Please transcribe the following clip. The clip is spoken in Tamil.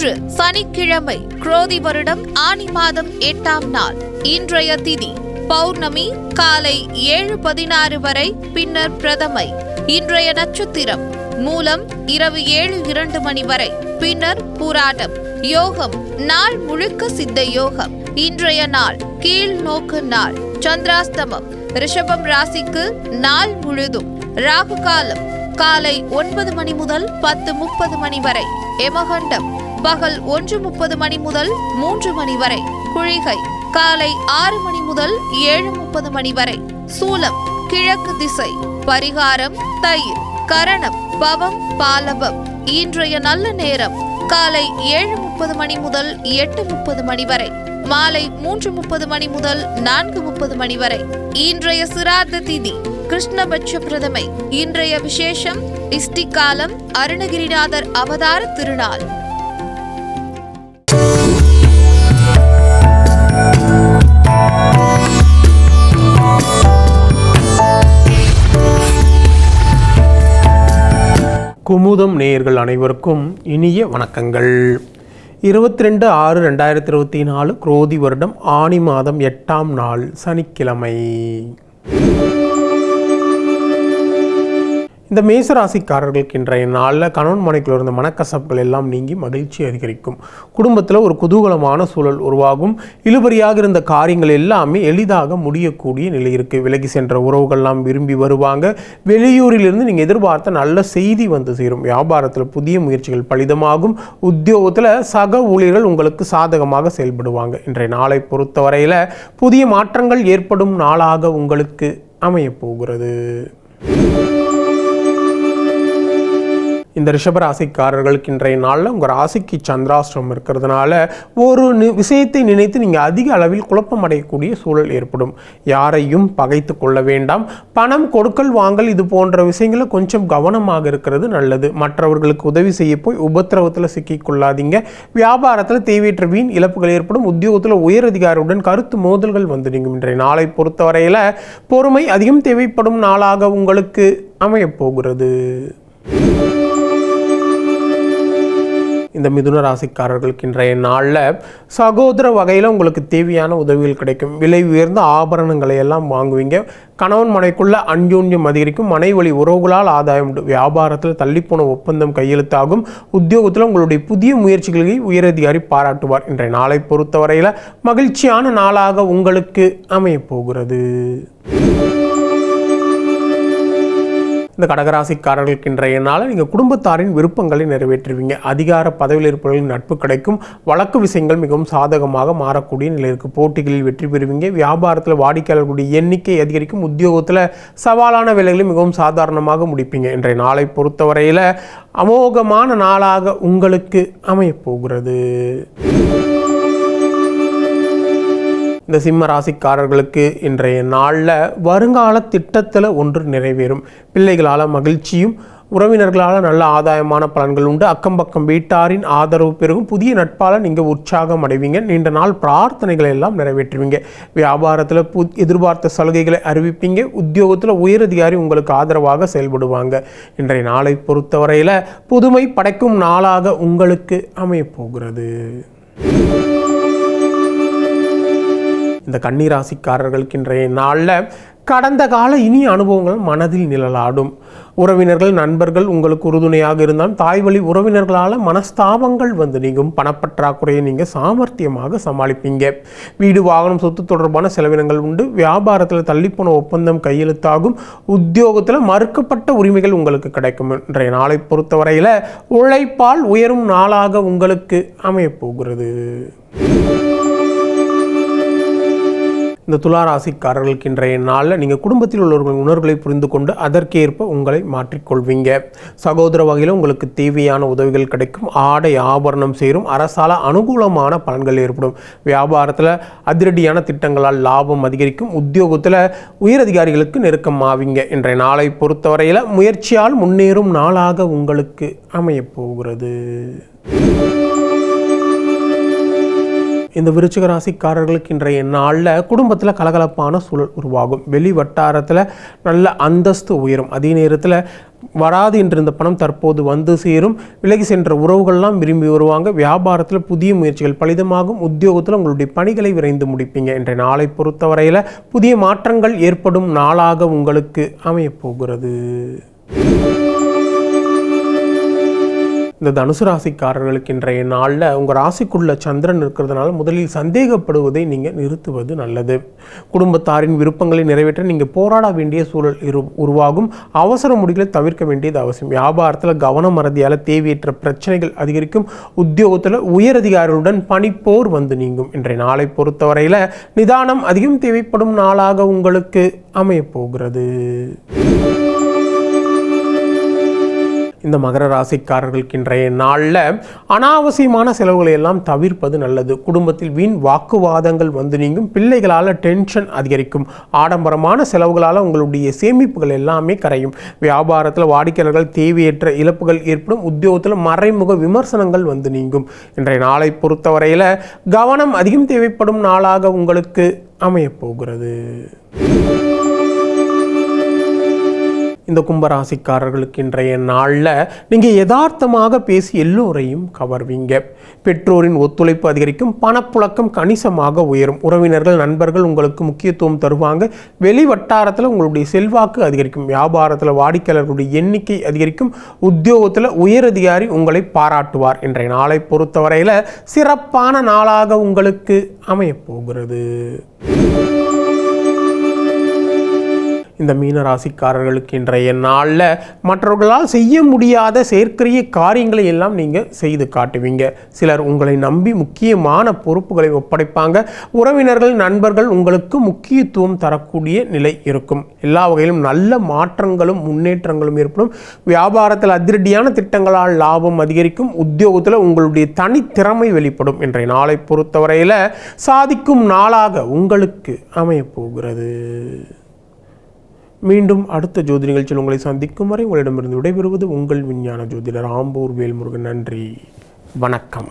இன்று சனிக்கிழமை, குரோதி வருடம் ஆனி மாதம் 8ஆம் நாள். இன்றைய திதி பௌர்ணமி காலை 7:16 வரை, பின்னர் பிரதமை. இன்றைய நட்சத்திரம் மூலம் இரவு 7:02 மணி வரை, பின்னர் பூராடம். யோகம் நாள் முழுக்க சித்த யோகம். இன்றைய நாள் கீழ் நோக்கு நாள். சந்திராஸ்தமம் ரிஷபம் ராசிக்கு நாள் முழுதும். ராகு காலம் காலை 9 மணி முதல் 10:30 மணி வரை. யமகண்டம் பகல் 1:30 மணி முதல் 3 மணி வரை. குளிகை காலை 6 மணி முதல் 7:30 மணி வரை. சூலம் கிழக்கு திசை. பரிகாரம் தயிர். கரணம் பவம் பாலவம். இன்றைய நல்ல நேரம் காலை 7:30 மணி முதல் 8:30 மணி வரை. மாலை 3:30 மணி முதல் 4:30 மணி வரை. இன்றைய சிராத்த திதி கிருஷ்ணபட்ச பிரதமை. இன்றைய விசேஷம் இஷ்டிகாலம் அருணகிரிநாதர் அவதார திருநாள். குமுதம் நேயர்கள் அனைவருக்கும் இனிய வணக்கங்கள். 22/6/2024 குரோதி வருடம் ஆனி மாதம் 8ஆம் நாள் சனிக்கிழமை. இந்த மேசராசிக்காரர்களுக்கு இன்றைய நாளில் கணவன் மனைக்குள்ள இருந்த மனக்கசப்புகள் எல்லாம் நீங்கி மகிழ்ச்சி அதிகரிக்கும். குடும்பத்தில் ஒரு குதூகலமான சூழல் உருவாகும். இழுபறியாக இருந்த காரியங்கள் எல்லாமே எளிதாக முடியக்கூடிய நிலை இருக்குது. விலகி சென்ற உறவுகள்லாம் விரும்பி வருவாங்க. வெளியூரிலிருந்து நீங்கள் எதிர்பார்த்த நல்ல செய்தி வந்து சேரும். வியாபாரத்தில் புதிய முயற்சிகள் பலிதமாகும். உத்தியோகத்தில் சக ஊழியர்கள் உங்களுக்கு சாதகமாக செயல்படுவாங்க. இன்றைய நாளை பொறுத்தவரையில் புதிய மாற்றங்கள் ஏற்படும் நாளாக உங்களுக்கு அமையப்போகிறது. இந்த ரிஷபராசிக்காரர்களுக்கு இன்றைய நாளில் உங்கள் ராசிக்கு சந்திராஷ்டிரம் இருக்கிறதுனால ஒரு விஷயத்தை நினைத்து நீங்கள் அதிக அளவில் குழப்பம் அடையக்கூடிய சூழல் ஏற்படும். யாரையும் பகைத்து கொள்ள வேண்டாம். பணம் கொடுக்கல் வாங்கல் இது போன்ற விஷயங்களில் கொஞ்சம் கவனமாக இருக்கிறது நல்லது. மற்றவர்களுக்கு உதவி செய்ய போய் உபத்திரவத்தில் சிக்கிக்கொள்ளாதீங்க. வியாபாரத்தில் தேவையற்ற வீண் இழப்புகள் ஏற்படும். உத்தியோகத்தில் உயர் அதிகாரியுடன் கருத்து மோதல்கள் வந்து நீங்கும். இன்றைய நாளை பொறுத்தவரையில் பொறுமை அதிகம் தேவைப்படும் நாளாக உங்களுக்கு அமையப்போகிறது. இந்த மிதுன ராசிக்காரர்களுக்கு இன்றைய நாளில் சகோதர வகையில் உங்களுக்கு தேவையான உதவிகள் கிடைக்கும். விலை உயர்ந்த ஆபரணங்களை எல்லாம் வாங்குவீங்க. கணவன் மனைக்குள்ள அன்யோன்யம் அதிகரிக்கும். மனை வழி உறவுகளால் ஆதாயம் உண்டு. வியாபாரத்தில் தள்ளிப்போன ஒப்பந்தம் கையெழுத்தாகும். உத்தியோகத்தில் உங்களுடைய புதிய முயற்சிகளை உயரதிகாரி பாராட்டுவார். இன்றைய நாளை பொறுத்தவரையில் மகிழ்ச்சியான நாளாக உங்களுக்கு அமையப்போகிறது. இந்த கடகராசிக்காரர்களுக்கு இன்றைய நாளில் நீங்கள் குடும்பத்தாரின் விருப்பங்களை நிறைவேற்றுவீங்க. அதிகார பதவியில் இருப்பவர்களின் நட்பு கிடைக்கும். வழக்கு விஷயங்கள் மிகவும் சாதகமாக மாறக்கூடிய நிலை இருக்குது. போட்டிகளில் வெற்றி பெறுவீங்க. வியாபாரத்தில் வாடிக்கையாளர்களுடைய எண்ணிக்கை அதிகரிக்கும். உத்தியோகத்தில் சவாலான வேலைகளை மிகவும் சாதாரணமாக முடிப்பீங்க. இன்றைய நாளை பொறுத்தவரையில் அமோகமான நாளாக உங்களுக்கு அமையப்போகிறது. இந்த சிம்ம ராசிக்காரர்களுக்கு இன்றைய நாளில் வருங்கால திட்டத்தில் ஒன்று நிறைவேறும். பிள்ளைகளால் மகிழ்ச்சியும் உறவினர்களால் நல்ல ஆதாயமான பலன்கள் உண்டு. அக்கம் பக்கம் வீட்டாரின் ஆதரவு பெருகும். புதிய நட்பால் நீங்கள் உற்சாகம் அடைவீங்க. நீண்ட நாள் பிரார்த்தனைகளை எல்லாம் நிறைவேற்றுவீங்க. வியாபாரத்தில் எதிர்பார்த்த சலுகைகளை அறிவிப்பீங்க. உத்தியோகத்தில் உயரதிகாரி உங்களுக்கு ஆதரவாக செயல்படுவாங்க. இன்றைய நாளை பொறுத்தவரையில் புதுமை படைக்கும் நாளாக உங்களுக்கு அமையப்போகிறது. இந்த கன்னிராசிக்காரர்களுக்கு இன்றைய நாளில் கடந்த கால இனிய அனுபவங்கள் மனதில் நிழலாடும். உறவினர்கள் நண்பர்கள் உங்களுக்கு உறுதுணையாக இருந்தாலும் தாய் வழி உறவினர்களால் மனஸ்தாபங்கள் வந்து நீங்கும். பணப்பற்றாக்குறையை நீங்கள் சாமர்த்தியமாக சமாளிப்பீங்க. வீடு வாகனம் சொத்து தொடர்பான செலவினங்கள் உண்டு. வியாபாரத்தில் தள்ளிப்போன ஒப்பந்தம் கையெழுத்தாகும். உத்தியோகத்தில் மறுக்கப்பட்ட உரிமைகள் உங்களுக்கு கிடைக்கும். இன்றைய நாளை பொறுத்தவரையில் உழைப்பால் உயரும் நாளாக உங்களுக்கு அமையப்போகிறது. இந்த துளாராசிக்காரர்களுக்கு இன்றைய நாளில் நீங்கள் குடும்பத்தில் உள்ளவர்களின் உணர்வுகளை புரிந்து கொண்டு அதற்கேற்ப உங்களை மாற்றிக்கொள்வீங்க. சகோதர வகையில் உங்களுக்கு தேவையான உதவிகள் கிடைக்கும். ஆடை ஆபரணம் சேரும். அரசால அனுகூலமான பலன்கள் ஏற்படும். வியாபாரத்தில் அதிரடியான திட்டங்களால் லாபம் அதிகரிக்கும். உத்தியோகத்தில் உயரதிகாரிகளுக்கு நெருக்கம் ஆவீங்க. இன்றைய நாளை பொறுத்தவரையில் முயற்சியால் முன்னேறும் நாளாக உங்களுக்கு அமையப்போகிறது. இந்த விருச்சிக ராசிக்காரர்களுக்கு இன்றைய நாளில் குடும்பத்தில் கலகலப்பான சூழல் உருவாகும். வெளி வட்டாரத்தில் நல்ல அந்தஸ்து உயரும். அதே நேரத்தில் வராது என்றிருந்த பணம் தற்போது வந்து சேரும். விலகி சென்ற உறவுகள்லாம் விரும்பி வருவாங்க. வியாபாரத்தில் புதிய முயற்சிகள் பலிதமாகும். உத்தியோகத்தில் உங்களுடைய பணிகளை விரைந்து முடிப்பீங்க. இன்றைய நாளை பொறுத்தவரையில் புதிய மாற்றங்கள் ஏற்படும் நாளாக உங்களுக்கு அமையப்போகிறது. இந்த தனுசு ராசிக்காரர்களுக்கு இன்றைய நாளில் உங்கள் ராசிக்குள்ள சந்திரன் இருக்கிறதுனால முதலில் சந்தேகப்படுவதை நீங்கள் நிறுத்துவது நல்லது. குடும்பத்தாரின் விருப்பங்களை நிறைவேற்ற நீங்கள் போராட வேண்டிய சூழல் உருவாகும். அவசர முடிவுகளை தவிர்க்க வேண்டியது அவசியம். வியாபாரத்தில் கவனம் மறதியால் தேவையற்ற பிரச்சனைகள் அதிகரிக்கும். உத்தியோகத்தில் உயரதிகாரிகளுடன் பணிப்போர் வந்து நீங்கும். இன்றைய நாளை பொறுத்தவரையில் நிதானம் அதிகம் தேவைப்படும் நாளாக உங்களுக்கு அமையப்போகிறது. இந்த மகர ராசிக்காரர்களுக்கு இன்றைய நாளில் அனாவசியமான செலவுகளை எல்லாம் தவிர்ப்பது நல்லது. குடும்பத்தில் வீண் வாக்குவாதங்கள் வந்து நீங்கும். பிள்ளைகளால் டென்ஷன் அதிகரிக்கும். ஆடம்பரமான செலவுகளால் உங்களுடைய சேமிப்புகள் எல்லாமே கரையும். வியாபாரத்தில் வாடிக்கையாளர்கள் தேவையற்ற இழப்புகள் ஏற்படும். உத்தியோகத்தில் மறைமுக விமர்சனங்கள் வந்து நீங்கும். இன்றைய நாளை பொறுத்தவரையில் கவனம் அதிகம் தேவைப்படும் நாளாக உங்களுக்கு அமையப்போகிறது. இந்த கும்பராசிக்காரர்களுக்கு இன்றைய நாளில் நீங்கள் யதார்த்தமாக பேசி எல்லோரையும் கவர்வீங்க. பெற்றோரின் ஒத்துழைப்பு அதிகரிக்கும். பணப்புழக்கம் கணிசமாக உயரும். உறவினர்கள் நண்பர்கள் உங்களுக்கு முக்கியத்துவம் தருவாங்க. வெளி வட்டாரத்தில் உங்களுடைய செல்வாக்கு அதிகரிக்கும். வியாபாரத்தில் வாடிக்கையாளர்களுடைய எண்ணிக்கை அதிகரிக்கும். உத்தியோகத்தில் உயரதிகாரி உங்களை பாராட்டுவார். இன்றைய நாளை பொறுத்தவரையில் சிறப்பான நாளாக உங்களுக்கு அமையப்போகிறது. இந்த மீன ராசிக்காரர்களுக்கு இன்றைய நாளில் மற்றவர்களால் செய்ய முடியாத செயற்கரிய காரியங்களை எல்லாம் நீங்கள் செய்து காட்டுவீங்க. சிலர் உங்களை நம்பி முக்கியமான பொறுப்புகளை ஒப்படைப்பாங்க. உறவினர்கள் நண்பர்கள் உங்களுக்கு முக்கியத்துவம் தரக்கூடிய நிலை இருக்கும். எல்லா வகையிலும் நல்ல மாற்றங்களும் முன்னேற்றங்களும் ஏற்படும். வியாபாரத்தில் அதிரடியான திட்டங்களால் லாபம் அதிகரிக்கும். உத்தியோகத்தில் உங்களுடைய தனித்திறமை வெளிப்படும். இன்றைய நாளை பொறுத்தவரையில் சாதிக்கும் நாளாக உங்களுக்கு அமையப்போகிறது. மீண்டும் அடுத்த ஜோதி நிகழ்ச்சியில் உங்களை சந்திக்கும் வரை உங்களிடமிருந்து விடைபெறுவது உங்கள் விஞ்ஞான ஜோதிடர் ஆம்பூர் வேல்முருகன். நன்றி, வணக்கம்.